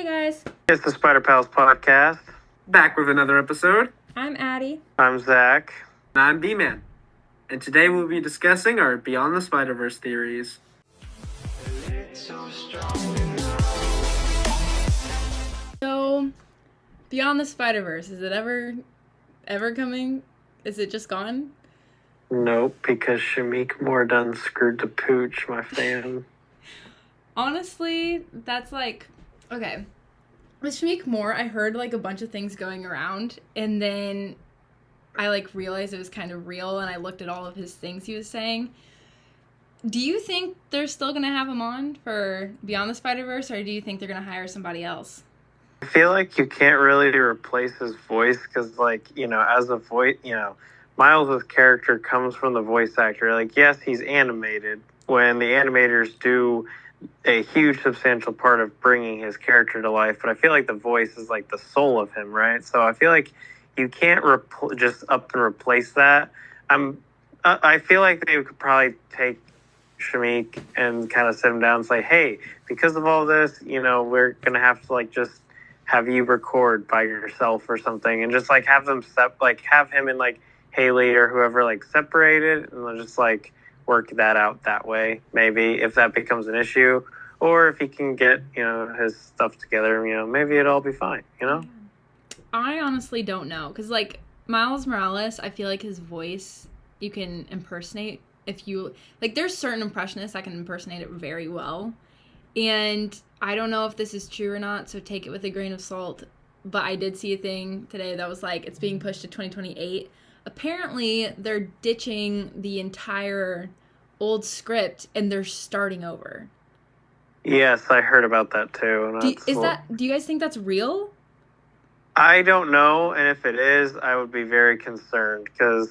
guys. It's the Spider Pals podcast. Back with another episode. I'm Addie. I'm Zach. And I'm B-Man. And today we'll be discussing our Beyond the Spider-Verse theories. So, Beyond the Spider-Verse, is it ever coming? Is it just gone? Nope, because Shamik Moore done screwed the pooch, my fan. Honestly, that's like, okay. With Shamik Moore, I heard like a bunch of things going around, and then I like realized it was kind of real, and I looked at all of his things he was saying. Do you think they're still going to have him on for Beyond the Spider-Verse, or do you think they're going to hire somebody else? I feel like you can't really replace his voice because, like, as a voice, Miles' character comes from the voice actor. Like, yes, he's animated. When the animators do a huge, substantial part of bringing his character to life, but I feel like the voice is like the soul of him, right? So I feel like you can't just up and replace that. I feel like they could probably take Shamik and kind of sit him down and say, hey, because of all this, we're going to have to like just have you record by yourself or something, and just like have them have him and like Haley or whoever like separated, and they'll just like work that out that way, maybe, if that becomes an issue, or if he can get his stuff together, maybe it'll all be fine. I honestly don't know, because like Miles Morales, I feel like his voice you can impersonate. If you like, there's certain impressionists that can impersonate it very well, and I don't know if this is true or not, so take it with a grain of salt, but I did see a thing today that was like, it's being pushed to 2028. Apparently, they're ditching the entire old script and they're starting over. Yes, I heard about that too. And do you guys think that's real? I don't know, and if it is, I would be very concerned, because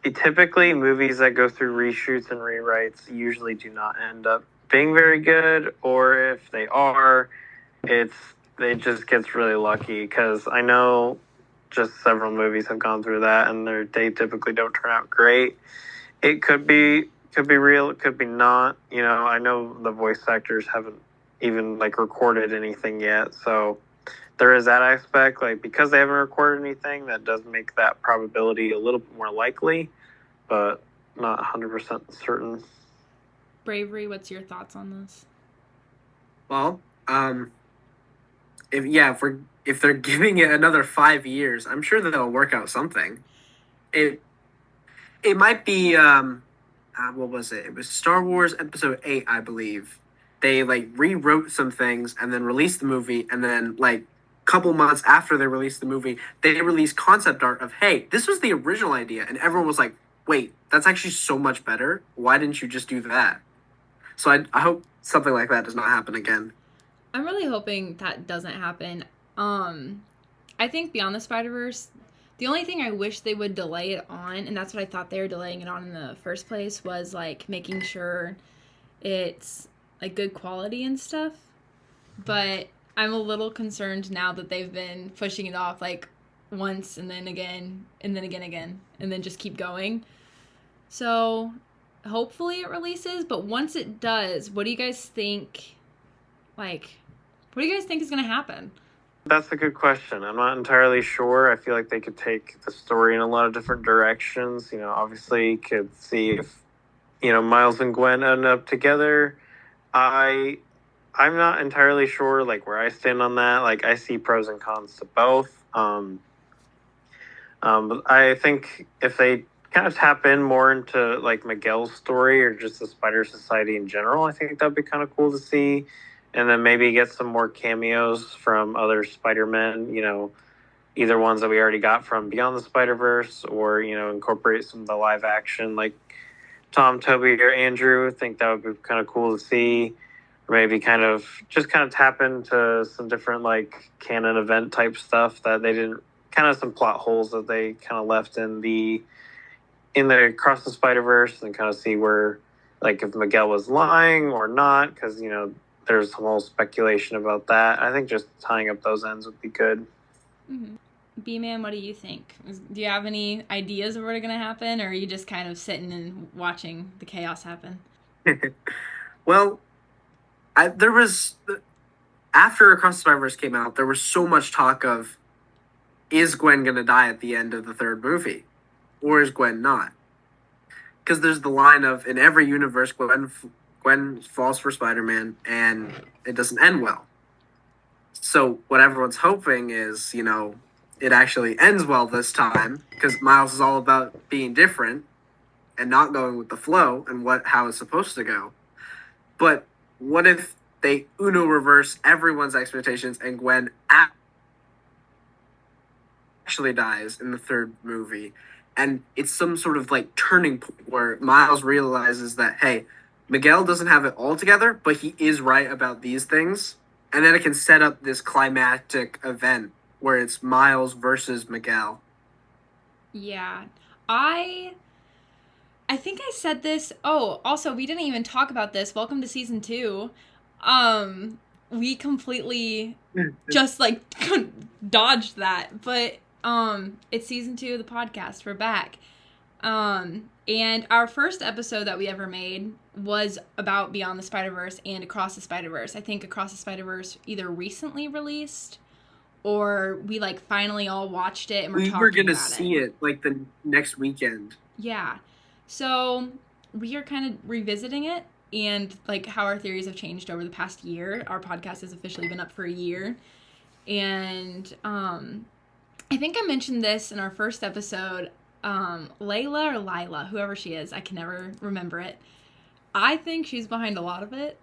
typically movies that go through reshoots and rewrites usually do not end up being very good, or if they are, it just gets really lucky, because I know just several movies have gone through that, and they typically don't turn out great. It could be real, it could be not. I know the voice actors haven't even like recorded anything yet, so there is that aspect. Like, because they haven't recorded anything, that does make that probability a little bit more likely, but not 100% certain. Bravery, what's your thoughts on this? Well, if they're giving it another 5 years, I'm sure that they'll work out something. It might be what was it? It was Star Wars Episode 8, I believe. They like rewrote some things and then released the movie, and then like a couple months after they released the movie, they released concept art of, hey, this was the original idea, and everyone was like, wait, that's actually so much better. Why didn't you just do that? So I hope something like that does not happen again. I'm really hoping that doesn't happen. I think Beyond the Spider-Verse, the only thing I wish they would delay it on, and that's what I thought they were delaying it on in the first place, was like making sure it's like good quality and stuff. But I'm a little concerned now that they've been pushing it off like once and then again and then again and then just keep going. So hopefully it releases, but once it does, what do you guys think? Like, what do you guys think is going to happen? That's a good question. I'm not entirely sure. I feel like they could take the story in a lot of different directions. Obviously you could see if, Miles and Gwen end up together. I'm not entirely sure, like, where I stand on that. Like, I see pros and cons to both. But I think if they kind of tap in more into, like, Miguel's story or just the Spider Society in general, I think that'd be kind of cool to see. And then maybe get some more cameos from other Spider-Men, either ones that we already got from Beyond the Spider-Verse, or, incorporate some of the live action, like Tom, Toby, or Andrew. I think that would be kind of cool to see. Or maybe kind of tap into some different, like, canon event type stuff that they didn't, kind of some plot holes that they kind of left in the Across the Spider-Verse, and kind of see where, like, if Miguel was lying or not, because, there's some whole speculation about that. I think just tying up those ends would be good. Mm-hmm. B-Man, what do you think? Do you have any ideas of what are going to happen, or are you just kind of sitting and watching the chaos happen? Well, there was after Across the Spider-Verse came out, there was so much talk of, is Gwen going to die at the end of the third movie? Or is Gwen not? Because there's the line of, in every universe, Gwen falls for Spider-Man, and it doesn't end well. So what everyone's hoping is, it actually ends well this time, because Miles is all about being different and not going with the flow and how it's supposed to go. But what if they Uno reverse everyone's expectations and Gwen actually dies in the third movie? And it's some sort of like turning point where Miles realizes that, hey, Miguel doesn't have it all together, but he is right about these things. And then it can set up this climactic event where it's Miles versus Miguel. Yeah. I think I said this. Oh, also, we didn't even talk about this. Welcome to season 2. We completely just like dodged that. But it's season 2 of the podcast. We're back. And our first episode that we ever made was about Beyond the Spider-Verse and Across the Spider-Verse. I think Across the Spider-Verse either recently released or we like finally all watched it and we're talking about it. We were going to see it like the next weekend. Yeah. So we are kind of revisiting it and like how our theories have changed over the past year. Our podcast has officially been up for a year. And I think I mentioned this in our first episode. Layla or Lila, whoever she is, I can never remember it. I think she's behind a lot of it.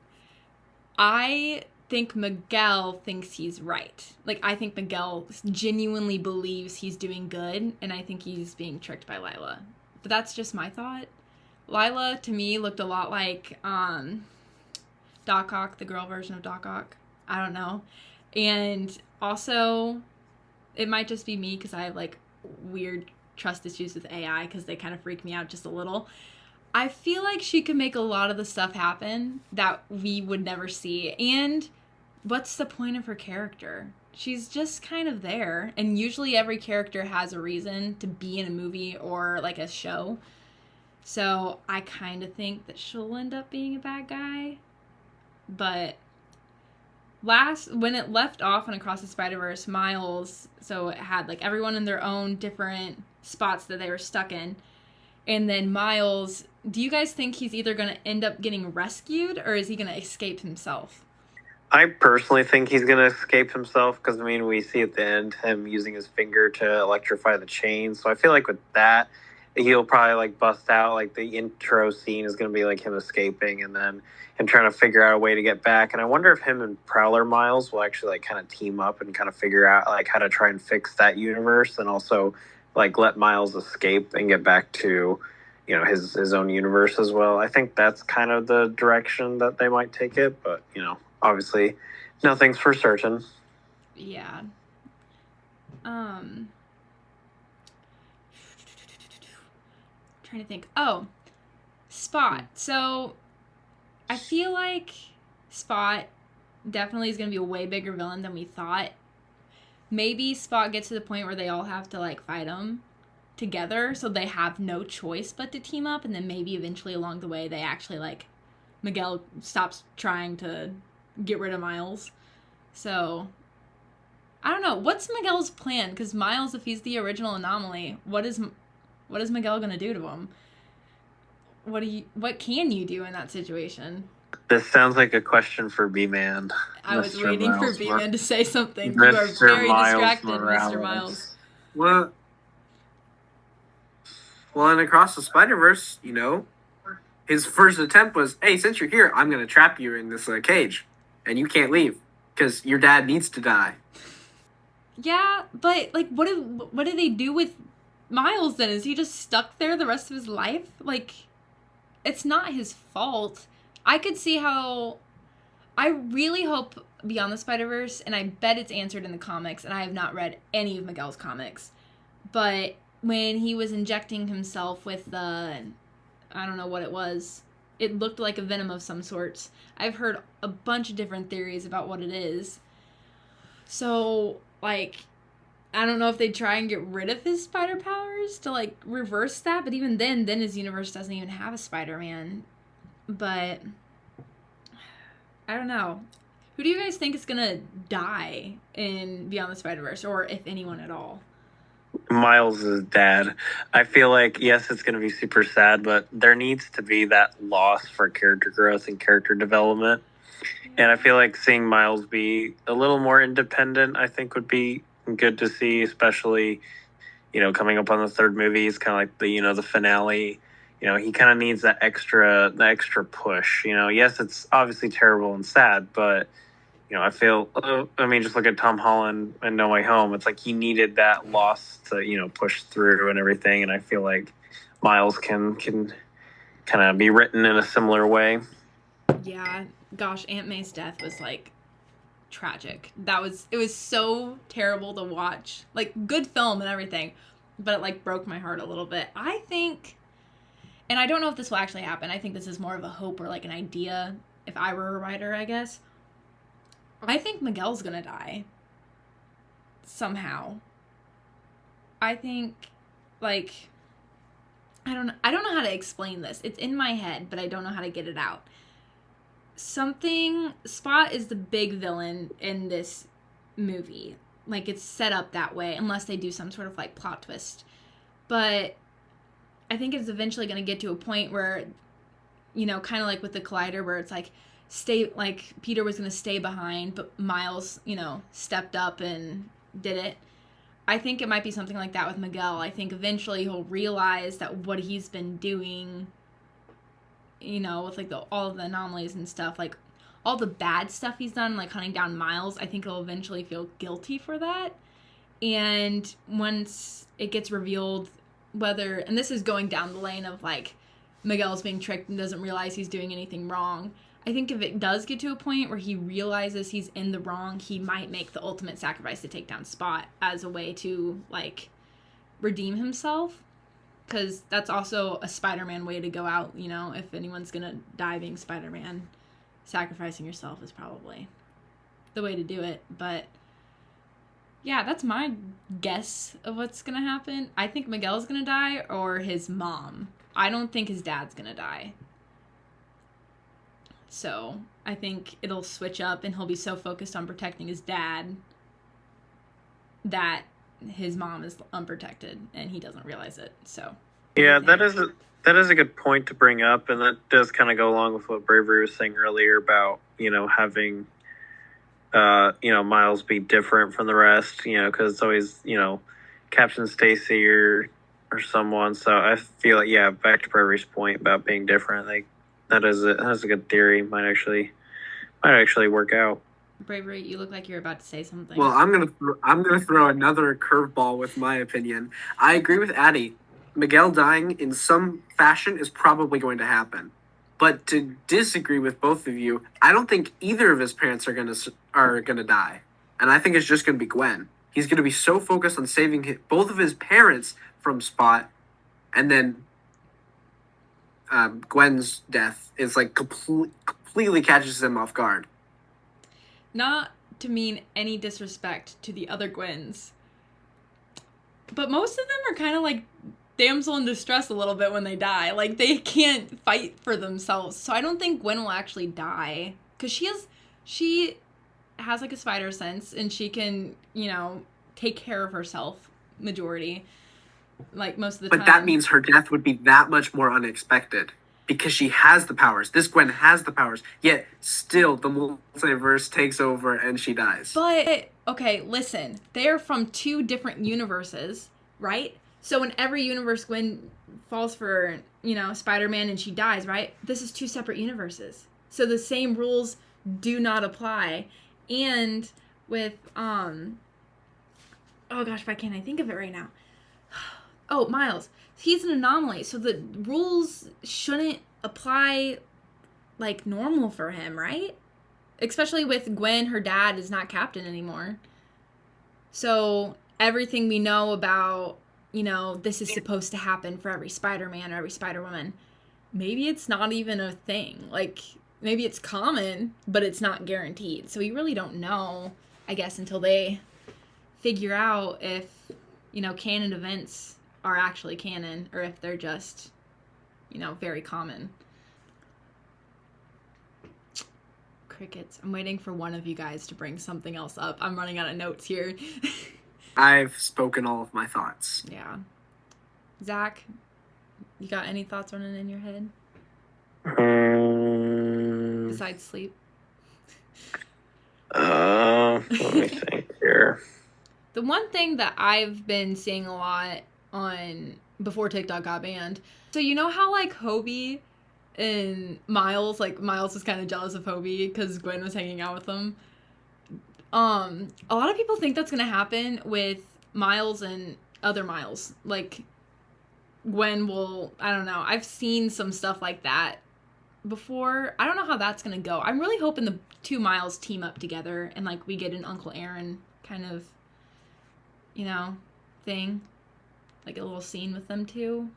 I think Miguel thinks he's right. Like, I think Miguel genuinely believes he's doing good, and I think he's being tricked by Lila. But that's just my thought. Lila, to me, looked a lot like Doc Ock, the girl version of Doc Ock. I don't know. And also, it might just be me because I have, like, weird trust issues with AI because they kind of freak me out just a little. I feel like she could make a lot of the stuff happen that we would never see. And what's the point of her character? She's just kind of there. And usually every character has a reason to be in a movie or like a show. So I kind of think that she'll end up being a bad guy. But when it left off and Across the Spider-Verse, Miles, so it had like everyone in their own different spots that they were stuck in. And then Miles, do you guys think he's either going to end up getting rescued or is he going to escape himself? I personally think he's going to escape himself because, I mean, we see at the end him using his finger to electrify the chain. So I feel like with that, he'll probably, like, bust out. Like, the intro scene is going to be, like, him escaping and then him trying to figure out a way to get back. And I wonder if him and Prowler Miles will actually, like, kind of team up and kind of figure out, like, how to try and fix that universe and also, like, let Miles escape and get back to, you know, his own universe as well. I think that's kind of the direction that they might take it. But, you know, obviously nothing's for certain. Yeah. Trying to think. Oh, Spot. So I feel like Spot definitely is going to be a way bigger villain than we thought. Maybe Spot gets to the point where they all have to like fight him together, so they have no choice but to team up, and then maybe eventually along the way they actually like Miguel stops trying to get rid of Miles. So I don't know. What's Miguel's plan? Because Miles, if he's the original anomaly, what is Miguel gonna do to him? What can you do in that situation? This sounds like a question for B-Man. I was Mr. waiting Miles for B-Man to say something. Mr. You are very Miles distracted, Morales. Mr. Miles. Well, and Across the Spider-Verse, you know, his first attempt was, hey, since you're here, I'm going to trap you in this cage, and you can't leave, because your dad needs to die. Yeah, but, like, what do they do with Miles, then? Is he just stuck there the rest of his life? Like, it's not his fault. I could see how... I really hope Beyond the Spider-Verse, and I bet it's answered in the comics, and I have not read any of Miguel's comics, but when he was injecting himself with the... I don't know what it was. It looked like a venom of some sorts. I've heard a bunch of different theories about what it is. So, like, I don't know if they'd try and get rid of his spider powers to, like, reverse that. But even then his universe doesn't even have a Spider-Man. But I don't know. Who do you guys think is gonna die in Beyond the Spider-Verse, or if anyone at all? Miles' dad. I feel like, yes, it's going to be super sad, but there needs to be that loss for character growth and character development. And I feel like seeing Miles be a little more independent, I think would be good to see, especially, coming up on the third movie. It's kind of like the finale. He kind of needs the extra push. Yes, it's obviously terrible and sad, but I feel, just look at Tom Holland and No Way Home. It's like he needed that loss to, push through and everything. And I feel like Miles can kind of be written in a similar way. Yeah, gosh, Aunt May's death was like tragic. It was so terrible to watch. Like, good film and everything, but it like broke my heart a little bit. I think, and I don't know if this will actually happen. I think this is more of a hope or like an idea if I were a writer, I guess. I think Miguel's gonna die. Somehow. I think, like, I don't know how to explain this. It's in my head, but I don't know how to get it out. Spot is the big villain in this movie. Like, it's set up that way, unless they do some sort of, like, plot twist. But I think it's eventually gonna get to a point where, kind of like with the Collider, where it's like, Peter was going to stay behind, but Miles, stepped up and did it. I think it might be something like that with Miguel. I think eventually he'll realize that what he's been doing, with like all of the anomalies and stuff, like all the bad stuff he's done, like hunting down Miles, I think he'll eventually feel guilty for that. And once it gets revealed and this is going down the lane of like Miguel's being tricked and doesn't realize he's doing anything wrong, I think if it does get to a point where he realizes he's in the wrong, he might make the ultimate sacrifice to take down Spot as a way to, like, redeem himself. Because that's also a Spider-Man way to go out, if anyone's going to die being Spider-Man, sacrificing yourself is probably the way to do it. But, yeah, that's my guess of what's going to happen. I think Miguel's going to die or his mom. I don't think his dad's going to die. So I think it'll switch up and he'll be so focused on protecting his dad that his mom is unprotected and he doesn't realize it. So yeah, that is a good point to bring up, and that does kind of go along with what Bravery was saying earlier about having Miles be different from the rest, because it's always Captain Stacy or someone. So I feel like, yeah, back to Bravery's point about being different, like that is a good theory. Might actually work out. Bravery, you look like you're about to say something. Well, I'm gonna throw another curveball with my opinion. I agree with Addie. Miguel dying in some fashion is probably going to happen. But to disagree with both of you, I don't think either of his parents are gonna die, and I think it's just gonna be Gwen. He's gonna be so focused on saving both of his parents from Spot, and then Gwen's death is like completely catches him off guard. Not to mean any disrespect to the other Gwens, but most of them are kind of like damsel in distress a little bit when they die. Like, they can't fight for themselves. So I don't think Gwen will actually die, because she has like a spider sense and she can, take care of herself majority, like most of the time. But that means her death would be that much more unexpected because she has the powers. This Gwen has the powers, yet still the multiverse takes over and she dies. But, okay, listen. They are from two different universes, right? So in every universe, Gwen falls for, Spider-Man and she dies, right? This is two separate universes. So the same rules do not apply. And with, oh gosh, why can't I think of it right now? Oh, Miles. He's an anomaly, so the rules shouldn't apply like normal for him, right? Especially with Gwen, her dad is not captain anymore. So everything we know about, this is supposed to happen for every Spider-Man or every Spider-Woman, maybe it's not even a thing. Like, maybe it's common, but it's not guaranteed. So we really don't know, I guess, until they figure out if, canon events are actually canon or if they're just, very common. Crickets. I'm waiting for one of you guys to bring something else up. I'm running out of notes here. I've spoken all of my thoughts. Yeah. Zach, you got any thoughts running in your head besides sleep? Let me think here. The one thing that I've been seeing a lot on before TikTok got banned. So you know how like Hobie and Miles, like Miles was kind of jealous of Hobie because Gwen was hanging out with him. A lot of people think that's gonna happen with Miles and other Miles. Like Gwen will, I don't know. I've seen some stuff like that before. I don't know how that's gonna go. I'm really hoping the two Miles team up together and like we get an Uncle Aaron kind of, you know, thing. Like a little scene with them two.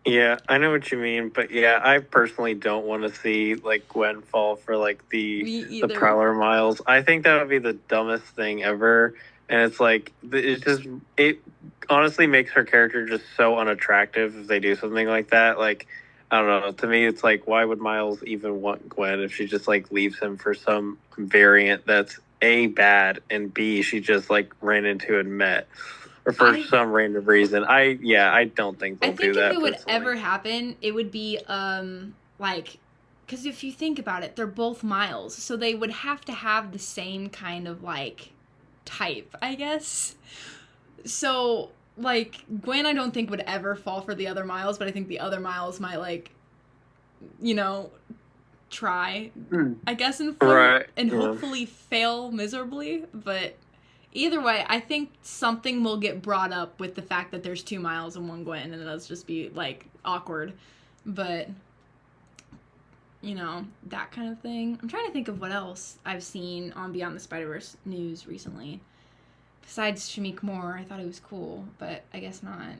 Yeah, I know what you mean, but yeah, I personally don't want to see like Gwen fall for like the Prowler Miles. I think that would be the dumbest thing ever, and it's like it honestly makes her character just so unattractive if they do something like that. Like I don't know. To me, it's like why would Miles even want Gwen if she just like leaves him for some variant that's A, bad, and B, she just like ran into and met. Or for some random reason. I don't think they'll do that. I think if it would ever happen, it would be, like, because if you think about it, they're both Miles, so they would have to have the same kind of, like, type, I guess. So, like, Gwen I don't think would ever fall for the other Miles, but I think the other Miles might, like, you know, try, I guess, and hopefully fail miserably, but... Either way, I think something will get brought up with the fact that there's two Miles and one Gwen, and it'll just be, like, awkward. But, you know, that kind of thing. I'm trying to think of what else I've seen on Beyond the Spider-Verse news recently. Besides Shameik Moore, I thought he was cool, but I guess not.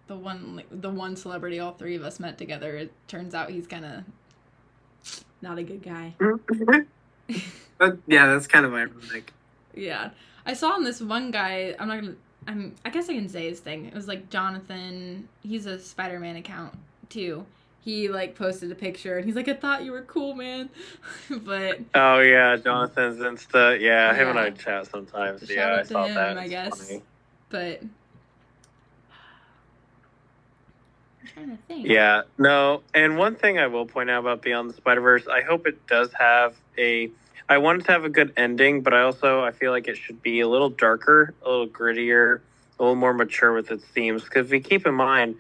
The one celebrity all three of us met together, it turns out he's kind of not a good guy. Yeah, that's kind of ironic. Yeah. I saw on this one guy, I guess I can say his thing. It was like Jonathan, he's a Spider-Man account too. He like posted a picture and he's like, I thought you were cool, man. But oh yeah, Jonathan's Insta. Yeah, him and I chat sometimes. So shout out to him, that. I guess. Funny. But I'm trying to think. Yeah, no, and one thing I will point out about Beyond the Spider-Verse, I hope it does have I want it to have a good ending, but I feel like it should be a little darker, a little grittier, a little more mature with its themes. Because if we keep in mind,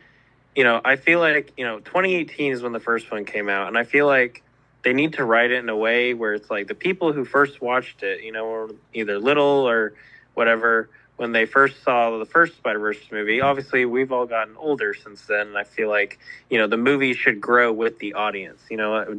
I feel like, 2018 is when the first one came out, and I feel like they need to write it in a way where it's like the people who first watched it, were either little or whatever, when they first saw the first Spider-Verse movie. Obviously, we've all gotten older since then, and I feel like, the movie should grow with the audience,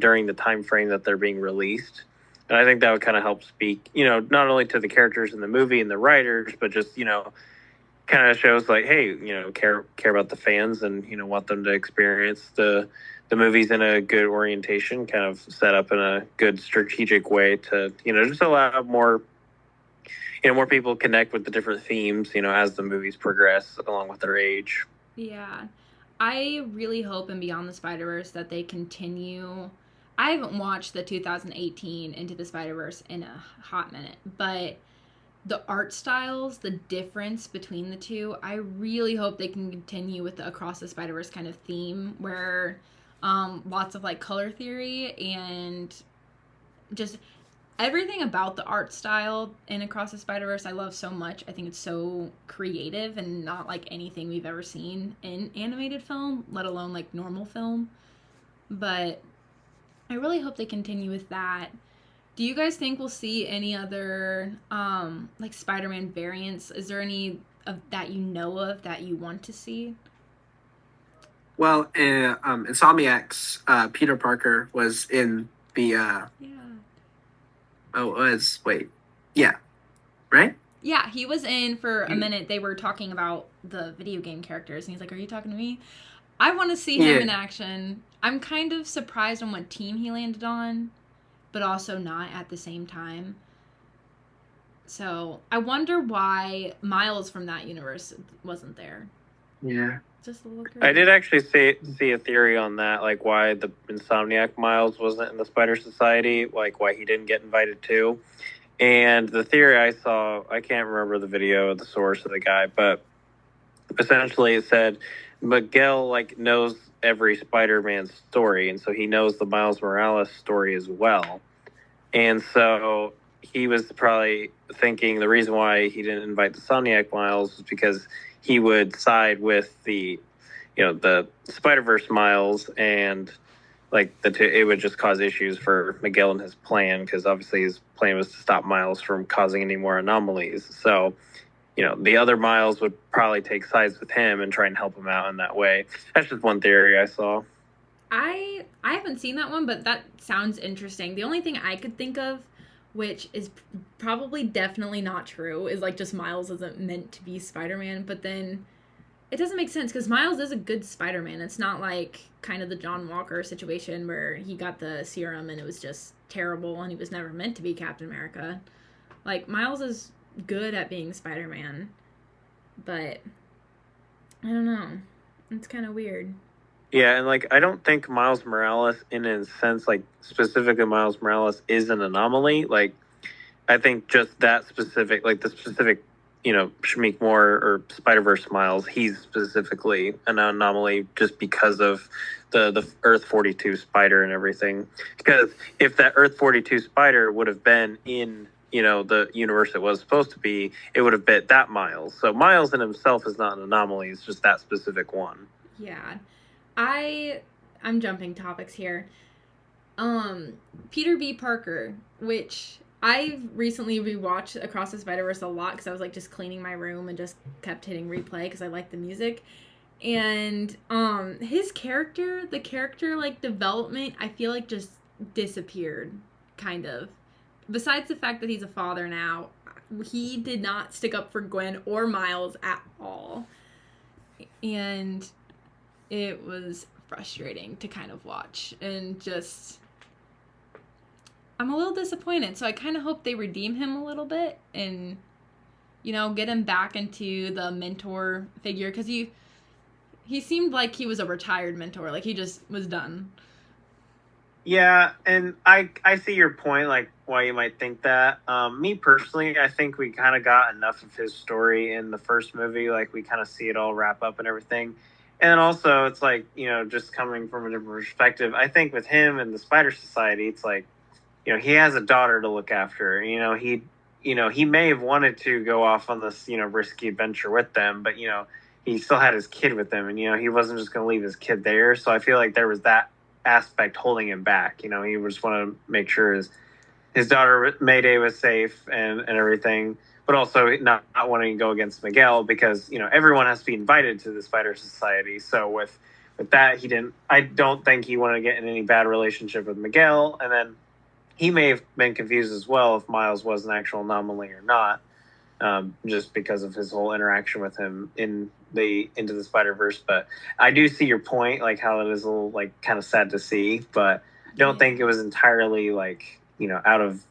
during the time frame that they're being released. And I think that would kind of help speak, not only to the characters in the movie and the writers, but just, kind of shows like, hey, care about the fans and, want them to experience the movies in a good orientation, kind of set up in a good strategic way to, just allow more people connect with the different themes, as the movies progress along with their age. Yeah. I really hope in Beyond the Spider-Verse that they continue. I haven't watched the 2018 Into the Spider-Verse in a hot minute, but the art styles, the difference between the two, I really hope they can continue with the Across the Spider-Verse kind of theme where lots of like color theory and just everything about the art style in Across the Spider-Verse I love so much. I think it's so creative and not like anything we've ever seen in animated film, let alone like normal film. But I really hope they continue with that. Do you guys think we'll see any other like Spider-Man variants? Is there any that you know of that you want to see? Well, Insomniac's Peter Parker was in the right? Yeah, he was in for a minute. They were talking about the video game characters, and he's like, "Are you talking to me?" I want to see him in action. I'm kind of surprised on what team he landed on, but also not at the same time. So I wonder why Miles from that universe wasn't there. Yeah. Just a little crazy. I did actually see a theory on that, like why the Insomniac Miles wasn't in the Spider Society, like why he didn't get invited too. And the theory I saw, I can't remember the video, the source of the guy, but essentially it said Miguel like knows every Spider-Man story, and so he knows the Miles Morales story as well. And so he was probably thinking the reason why he didn't invite the Insomniac Miles was because he would side with the Spider-Verse Miles, and like it would just cause issues for Miguel and his plan, because obviously his plan was to stop Miles from causing any more anomalies. So the other Miles would probably take sides with him and try and help him out in that way. That's just one theory I saw. I haven't seen that one, but that sounds interesting. The only thing I could think of, which is probably definitely not true, is like just Miles isn't meant to be Spider-Man, but then it doesn't make sense because Miles is a good Spider-Man. It's not like kind of the John Walker situation where he got the serum and it was just terrible and he was never meant to be Captain America. Like, Miles is good at being Spider-Man, but I don't know. It's kind of weird. Yeah, and like I don't think Miles Morales, in a sense, like specifically Miles Morales, is an anomaly. Like I think just that specific, like the specific, Shamik Moore or Spider Verse Miles, he's specifically an anomaly just because of the Earth 42 spider and everything. Because if that Earth 42 spider would have been in the universe it was supposed to be, it would have bit that Miles. So Miles in himself is not an anomaly; it's just that specific one. Yeah. I'm jumping topics here. Peter B. Parker, which I've recently rewatched Across the Spider-Verse a lot because I was like just cleaning my room and just kept hitting replay because I like the music. And his character, the character like development, I feel like just disappeared, kind of. Besides the fact that he's a father now, he did not stick up for Gwen or Miles at all. And it was frustrating to kind of watch, and just I'm a little disappointed. So I kind of hope they redeem him a little bit and get him back into the mentor figure, because he seemed like he was a retired mentor, like he just was done. Yeah, and I see your point, like why you might think that. Me personally, I think we kind of got enough of his story in the first movie. Like we kind of see it all wrap up and everything. And then also, it's like just coming from a different perspective. I think with him and the Spider Society, it's like he has a daughter to look after. He may have wanted to go off on this risky adventure with them, but he still had his kid with him, and he wasn't just going to leave his kid there. So I feel like there was that aspect holding him back. He just wanted to make sure his daughter Mayday was safe and everything, but also not wanting to go against Miguel because everyone has to be invited to the Spider Society. So with that, I don't think he wanted to get in any bad relationship with Miguel, and then he may have been confused as well if Miles was an actual anomaly or not, just because of his whole interaction with him in Into the Spider-Verse. But I do see your point, like how it is a little like kind of sad to see, but I don't think it was entirely like out of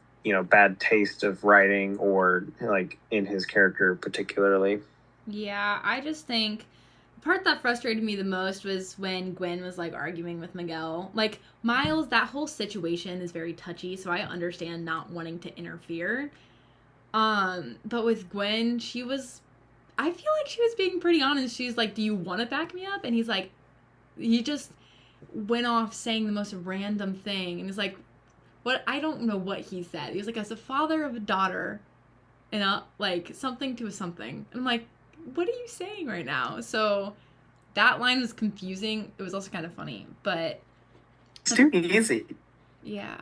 bad taste of writing or like in his character particularly. Yeah, I just think the part that frustrated me the most was when Gwen was like arguing with Miguel. Like, Miles, that whole situation is very touchy, so I understand not wanting to interfere. But with Gwen, I feel like she was being pretty honest. She's like, "Do you want to back me up?" And he's like, he just went off saying the most random thing, and he's like, "What?" I don't know what he said. He was like, "As a father of a daughter," and like something to a something. And I'm like, "What are you saying right now?" So that line was confusing. It was also kind of funny, but it's too easy. Yeah.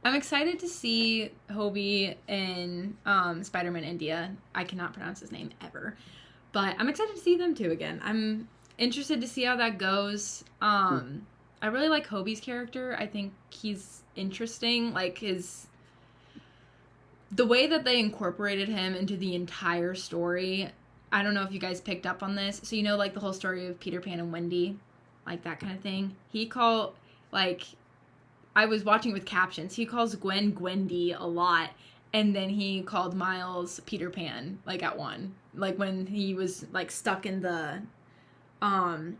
I'm excited to see Hobie in Spider-Man India. I cannot pronounce his name ever. But I'm excited to see them two again. I'm interested to see how that goes. I really like Hobie's character. I think he's interesting. Like the way that they incorporated him into the entire story. I don't know if you guys picked up on this. So like the whole story of Peter Pan and Wendy, like that kind of thing. I was watching with captions. He calls Gwen Gwendy a lot. And then he called Miles Peter Pan, like, at one. Like, when he was, like, stuck in the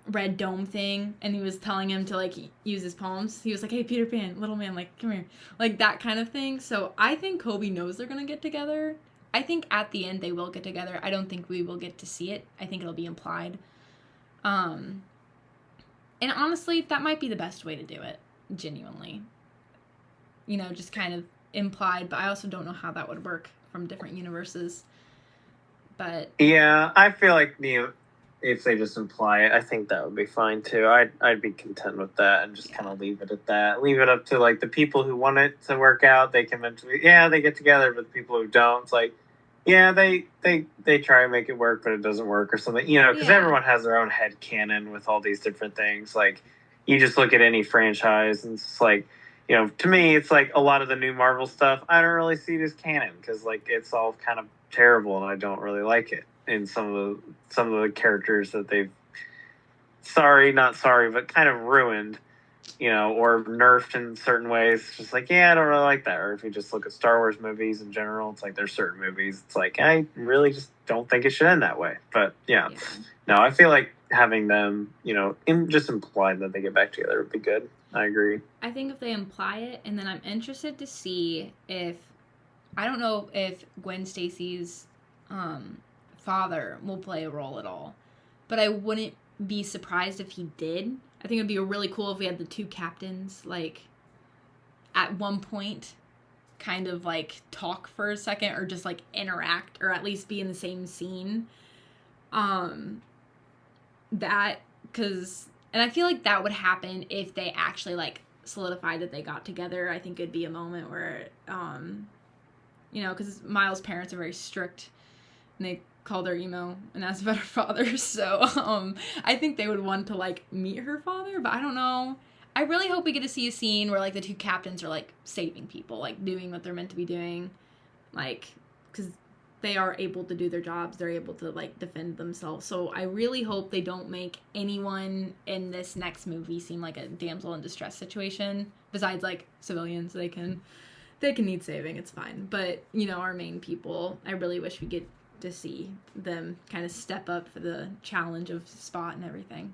red dome thing, and he was telling him to, like, use his palms. He was like, hey, Peter Pan, little man, like, come here. Like, that kind of thing. So I think Kobe knows they're going to get together. I think at the end they will get together. I don't think we will get to see it. I think it'll be implied. And honestly, that might be the best way to do it, genuinely. You know, just kind of implied, but I also don't know how that would work from different universes. But yeah, I feel like, you know, if they just imply it, I think that would be fine too. I'd be content with that and just kind of leave it at that. Leave it up to like the people who want it to work out. They can eventually, they get together. But the people who don't, it's like, they try to make it work, but it doesn't work or something. You know, because everyone has their own head canon with all these different things. Like, you just look at any franchise, and it's like, you know, to me, it's like a lot of the new Marvel stuff, I don't really see it as canon because, like, it's all kind of terrible, and I don't really like it. And some of the characters that they've but kind of ruined, you know, or nerfed in certain ways. It's just like, I don't really like that. Or if you just look at Star Wars movies in general, it's like there's certain movies, it's like, I really just don't think it should end that way. But no, I feel like having them, you know, just implied that they get back together would be good. I agree. I think if they imply it, and then I'm interested to see if, I don't know if Gwen Stacy's father will play a role at all, but I wouldn't be surprised if he did. I think it would be really cool if we had the two captains, like, at one point, kind of, like, talk for a second, or just, like, interact, or at least be in the same scene. And I feel like that would happen if they actually, like, solidified that they got together. I think it'd be a moment where, you know, because Miles' parents are very strict, and they called her emo and asked about her father, so I think they would want to, like, meet her father, but I don't know. I really hope we get to see a scene where, like, the two captains are, like, saving people, like, doing what they're meant to be doing, like, because they are able to do their jobs, they're able to, like, defend themselves, so I really hope they don't make anyone in this next movie seem like a damsel in distress situation, besides, like, civilians. They can need saving, it's fine, but, you know, our main people, I really wish we get to see them kind of step up for the challenge of Spot and everything.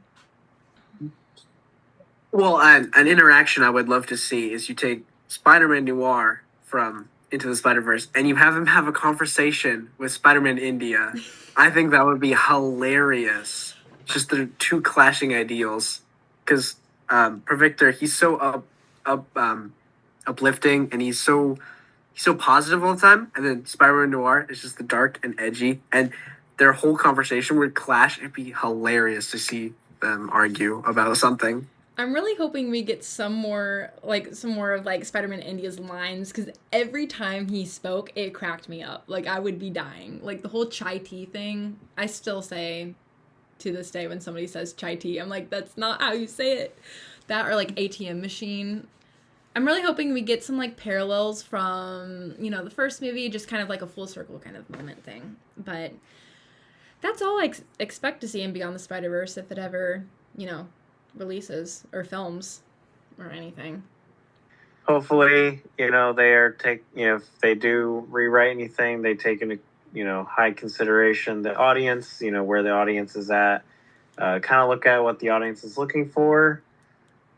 Well, an interaction I would love to see is you take Spider-Man Noir from Into the Spider-Verse and you have him have a conversation with Spider-Man India. I think that would be hilarious. Just the two clashing ideals. Because Pravictor, he's so uplifting, and he's so positive all the time, and then Spider-Man Noir is just the dark and edgy, and their whole conversation would clash. It'd be hilarious to see them argue about something. I'm really hoping we get some more of, like, Spider-Man India's lines, because every time he spoke, it cracked me up. Like, I would be dying. Like, the whole chai tea thing, I still say to this day when somebody says chai tea, I'm like, that's not how you say it. That, or, like, ATM machine. I'm really hoping we get some, like, parallels from, you know, the first movie, just kind of like a full circle kind of moment thing. But that's all I expect to see in Beyond the Spider-Verse, if it ever, you know, releases or films or anything. Hopefully, you know, if they do rewrite anything, they take into, you know, high consideration the audience, you know, where the audience is at. Kind of look at what the audience is looking for.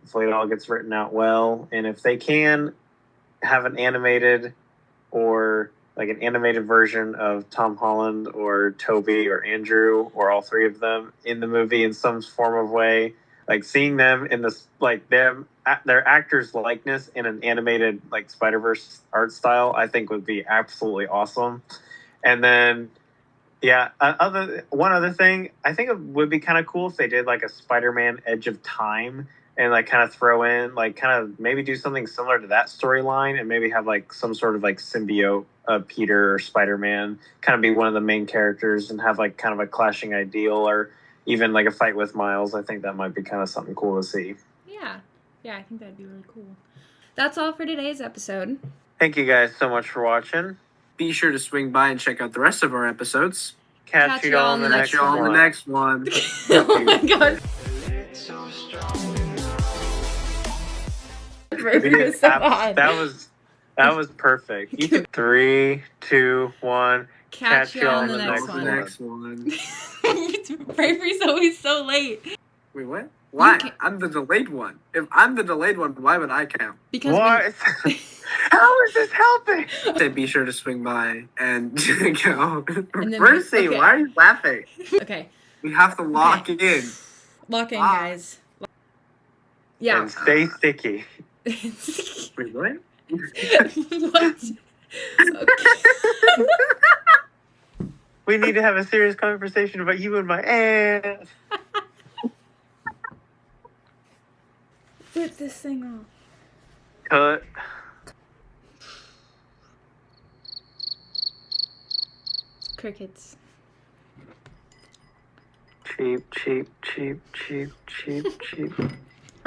Hopefully it all gets written out well. And if they can have an animated version of Tom Holland or Toby or Andrew or all three of them in the movie in some form of way, like seeing them in this, like their actors' likeness in an animated, like, Spider-Verse art style, I think would be absolutely awesome. And then, one other thing, I think it would be kind of cool if they did, like, a Spider-Man Edge of Time, and, like, kind of throw in, like, kind of maybe do something similar to that storyline, and maybe have, like, some sort of, like, symbiote Peter or Spider-Man kind of be one of the main characters, and have, like, kind of a clashing ideal, or even, like, a fight with Miles. I think that might be kind of something cool to see. Yeah, I think that'd be really cool. That's all for today's episode. Thank you guys so much for watching. Be sure to swing by and check out the rest of our episodes. Catch you all on the next one. Oh my god. That was That was perfect. You can 3, 2, 1. Catch you on the next one. Next one. Bravery's always so late. Wait, what? Why? can't- I'm the delayed one. If I'm the delayed one, why would I count? Because What? How is this helping? Say be sure to swing by and go. And then Mercy, okay. why are you laughing? Okay. We have to lock in. Lock in, Ah. guys. Yeah. And stay sticky. Wait, what? What? Okay. We need to have a serious conversation about you and my ass. Rip this thing off. Cut. Crickets. Cheap, cheap, cheap, cheap, cheap, cheap.